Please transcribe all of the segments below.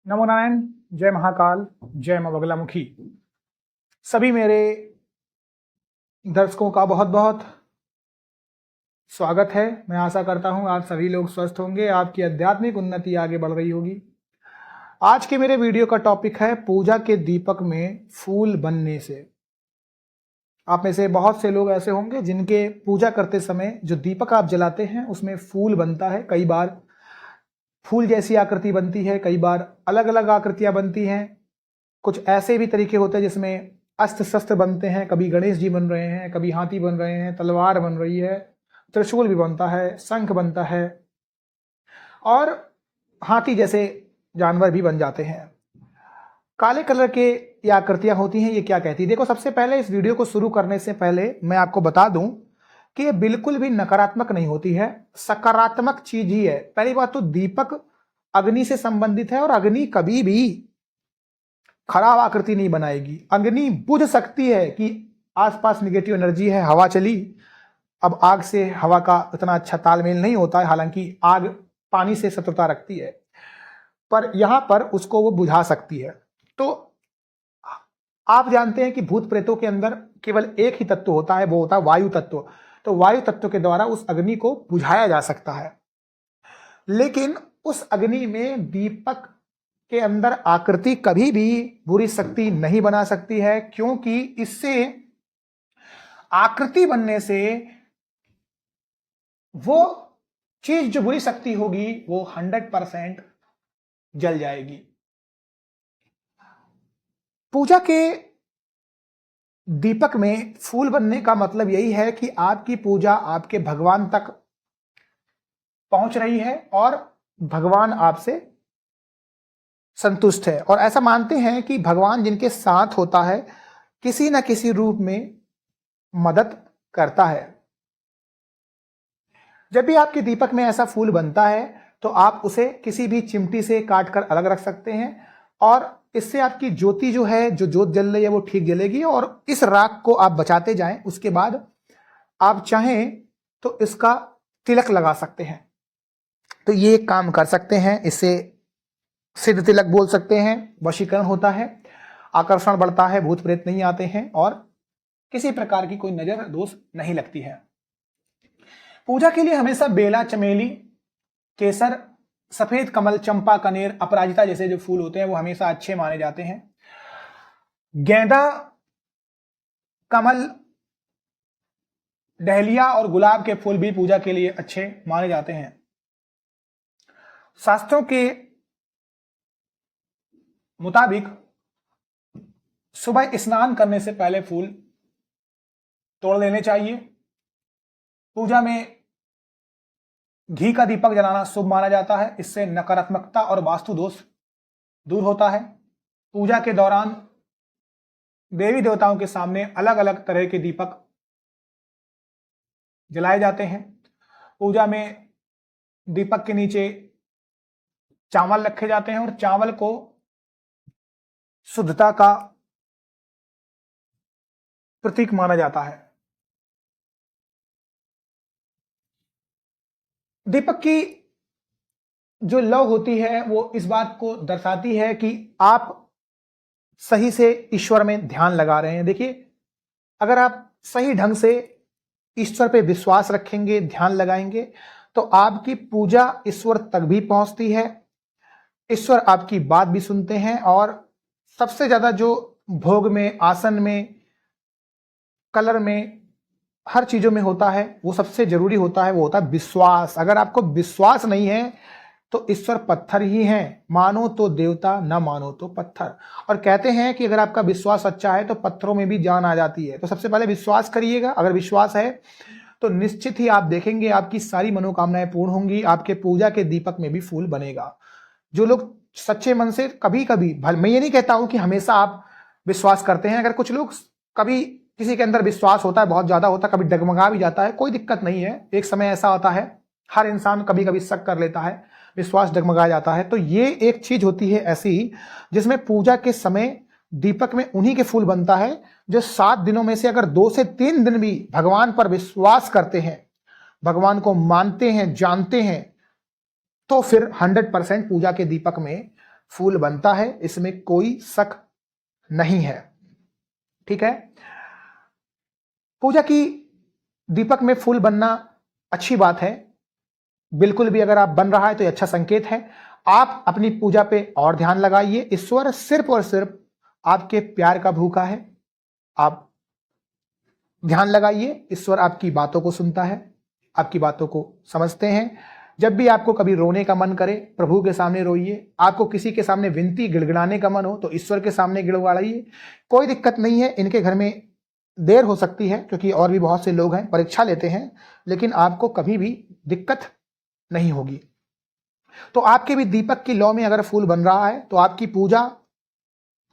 नमो नारायण। जय महाकाल, जय मां बगलामुखी। सभी मेरे दर्शकों का बहुत बहुत स्वागत है। मैं आशा करता हूं आप सभी लोग स्वस्थ होंगे, आपकी आध्यात्मिक उन्नति आगे बढ़ रही होगी। आज के मेरे वीडियो का टॉपिक है पूजा के दीपक में फूल बनने से। आप में से बहुत से लोग ऐसे होंगे जिनके पूजा करते समय जो दीपक आप जलाते हैं उसमें फूल बनता है। कई बार फूल जैसी आकृति बनती है, कई बार अलग अलग आकृतियां बनती हैं। कुछ ऐसे भी तरीके होते हैं जिसमें अस्त्र शस्त्र बनते हैं। कभी गणेश जी बन रहे हैं, कभी हाथी बन रहे हैं, तलवार बन रही है, त्रिशूल भी बनता है, शंख बनता है और हाथी जैसे जानवर भी बन जाते हैं। काले कलर के ये आकृतियां होती हैं, ये क्या कहती है? देखो, सबसे पहले इस वीडियो को शुरू करने से पहले मैं आपको बता दूं कि ये बिल्कुल भी नकारात्मक नहीं होती है, सकारात्मक चीज ही है। पहली बात तो दीपक अग्नि से संबंधित है और अग्नि कभी भी खराब आकृति नहीं बनाएगी। अग्नि बुझ सकती है कि आसपास निगेटिव एनर्जी है, हवा चली। अब आग से हवा का इतना अच्छा तालमेल नहीं होता है, हालांकि आग पानी से शत्रुता रखती है, पर यहां पर उसको वो बुझा सकती है। तो आप जानते हैं कि भूत प्रेतों के अंदर केवल एक ही तत्व होता है, वो होता है वायु तत्व। तो वायु तत्व के द्वारा उस अग्नि को बुझाया जा सकता है, लेकिन उस अग्नि में दीपक के अंदर आकृति कभी भी बुरी शक्ति नहीं बना सकती है, क्योंकि इससे आकृति बनने से वो चीज जो बुरी शक्ति होगी वो 100% जल जाएगी। पूजा के दीपक में फूल बनने का मतलब यही है कि आपकी पूजा आपके भगवान तक पहुंच रही है और भगवान आपसे संतुष्ट है। और ऐसा मानते हैं कि भगवान जिनके साथ होता है किसी न किसी रूप में मदद करता है। जब भी आपके दीपक में ऐसा फूल बनता है तो आप उसे किसी भी चिमटी से काट कर अलग रख सकते हैं और इससे आपकी ज्योति जो है, जो ज्योत जल रही है, वो ठीक जलेगी। और इस राख को आप बचाते जाएं। उसके बाद आप चाहें तो इसका तिलक लगा सकते हैं, तो ये काम कर सकते हैं। इससे सिद्ध तिलक बोल सकते हैं, वशीकरण होता है, आकर्षण बढ़ता है, भूत प्रेत नहीं आते हैं और किसी प्रकार की कोई नजर दोष नहीं लगती है। पूजा के लिए हमेशा बेला, चमेली, केसर, सफेद कमल, चंपा, कनेर, अपराजिता जैसे जो फूल होते हैं वो हमेशा अच्छे माने जाते हैं। गेंदा, कमल, डहलिया और गुलाब के फूल भी पूजा के लिए अच्छे माने जाते हैं। शास्त्रों के मुताबिक सुबह स्नान करने से पहले फूल तोड़ लेने चाहिए। पूजा में घी का दीपक जलाना शुभ माना जाता है, इससे नकारात्मकता और वास्तु दोष दूर होता है। पूजा के दौरान देवी देवताओं के सामने अलग अलग तरह के दीपक जलाए जाते हैं। पूजा में दीपक के नीचे चावल रखे जाते हैं और चावल को शुद्धता का प्रतीक माना जाता है। दीपक की जो लौ होती है वो इस बात को दर्शाती है कि आप सही से ईश्वर में ध्यान लगा रहे हैं। देखिए, अगर आप सही ढंग से ईश्वर पे विश्वास रखेंगे, ध्यान लगाएंगे, तो आपकी पूजा ईश्वर तक भी पहुंचती है। ईश्वर आपकी बात भी सुनते हैं और सबसे ज्यादा जो भोग में, आसन में, कलर में, हर चीजों में होता है, वो सबसे जरूरी होता है, वो होता है विश्वास। अगर आपको विश्वास नहीं है तो ईश्वर पत्थर ही हैं, मानो तो देवता, ना मानो तो पत्थर। और कहते हैं कि अगर आपका विश्वास अच्छा है तो पत्थरों में भी जान आ जाती है। तो सबसे पहले विश्वास करिएगा। अगर विश्वास है तो निश्चित ही आप देखेंगे आपकी सारी मनोकामनाएं पूर्ण होंगी, आपके पूजा के दीपक में भी फूल बनेगा। जो लोग सच्चे मन से, कभी कभी, मैं ये नहीं कहता हूं कि हमेशा आप विश्वास करते हैं, अगर कुछ लोग कभी किसी के अंदर विश्वास होता है, बहुत ज्यादा होता है, कभी डगमगा भी जाता है, कोई दिक्कत नहीं है। एक समय ऐसा होता है, हर इंसान कभी कभी शक कर लेता है, विश्वास डगमगा जाता है। तो ये एक चीज होती है ऐसी जिसमें पूजा के समय दीपक में उन्हीं के फूल बनता है जो 7 दिनों में से अगर 2 से 3 दिन भी भगवान पर विश्वास करते हैं, भगवान को मानते हैं, जानते हैं, तो फिर 100% पूजा के दीपक में फूल बनता है, इसमें कोई शक नहीं है। ठीक है, पूजा की दीपक में फूल बनना अच्छी बात है, बिल्कुल भी अगर आप बन रहा है तो ये अच्छा संकेत है। आप अपनी पूजा पे और ध्यान लगाइए। ईश्वर सिर्फ और सिर्फ आपके प्यार का भूखा है। आप ध्यान लगाइए, ईश्वर आपकी बातों को सुनता है, आपकी बातों को समझते हैं। जब भी आपको कभी रोने का मन करे, प्रभु के सामने रोइए। आपको किसी के सामने विनती गिड़गिड़ाने का मन हो तो ईश्वर के सामने गिड़गिड़ाइए, कोई दिक्कत नहीं है। इनके घर में देर हो सकती है क्योंकि और भी बहुत से लोग हैं, परीक्षा लेते हैं, लेकिन आपको कभी भी दिक्कत नहीं होगी। तो आपके भी दीपक की लौ में अगर फूल बन रहा है तो आपकी पूजा,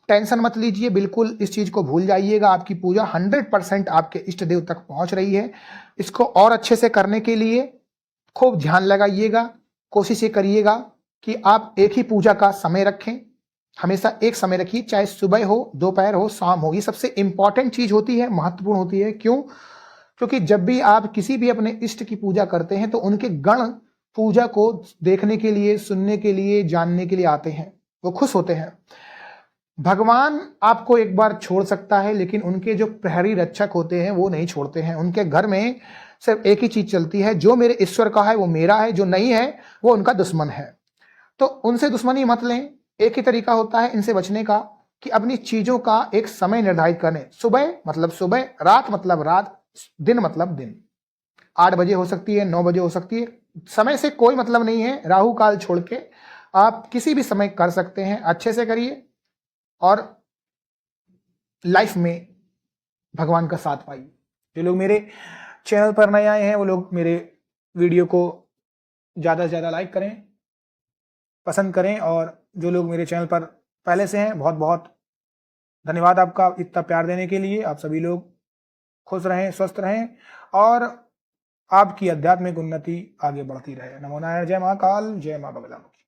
टेंशन मत लीजिए, बिल्कुल इस चीज को भूल जाइएगा। आपकी पूजा 100% आपके इष्ट देव तक पहुंच रही है। इसको और अच्छे से करने के लिए खूब ध्यान लगाइएगा। कोशिश ये करिएगा कि आप एक ही पूजा का समय रखें, हमेशा एक समय रखिए, चाहे सुबह हो, दोपहर हो, शाम हो। ये सबसे इंपॉर्टेंट चीज होती है, महत्वपूर्ण होती है। क्यों? क्योंकि जब भी आप किसी भी अपने इष्ट की पूजा करते हैं तो उनके गण पूजा को देखने के लिए, सुनने के लिए, जानने के लिए आते हैं, वो खुश होते हैं। भगवान आपको एक बार छोड़ सकता है, लेकिन उनके जो प्रहरी रक्षक होते हैं वो नहीं छोड़ते हैं। उनके घर में सिर्फ एक ही चीज चलती है, जो मेरे ईश्वर का है वो मेरा है, जो नहीं है वो उनका दुश्मन है। तो उनसे दुश्मनी मत लें। एक ही तरीका होता है इनसे बचने का कि अपनी चीजों का एक समय निर्धारित करें। सुबह मतलब सुबह, रात मतलब रात, दिन मतलब दिन। 8 बजे हो सकती है, 9 बजे हो सकती है, समय से कोई मतलब नहीं है। राहु काल छोड़ के आप किसी भी समय कर सकते हैं। अच्छे से करिए और लाइफ में भगवान का साथ पाइए। जो लोग मेरे चैनल पर नए आए हैं वो लोग मेरे वीडियो को ज़्यादा से ज़्यादा लाइक करें, पसंद करें, और जो लोग मेरे चैनल पर पहले से हैं, बहुत बहुत धन्यवाद आपका इतना प्यार देने के लिए। आप सभी लोग खुश रहें, स्वस्थ रहें और आपकी आध्यात्मिक उन्नति आगे बढ़ती रहे। नमो नारायण। जय महाकाल, जय मां बगलामुखी।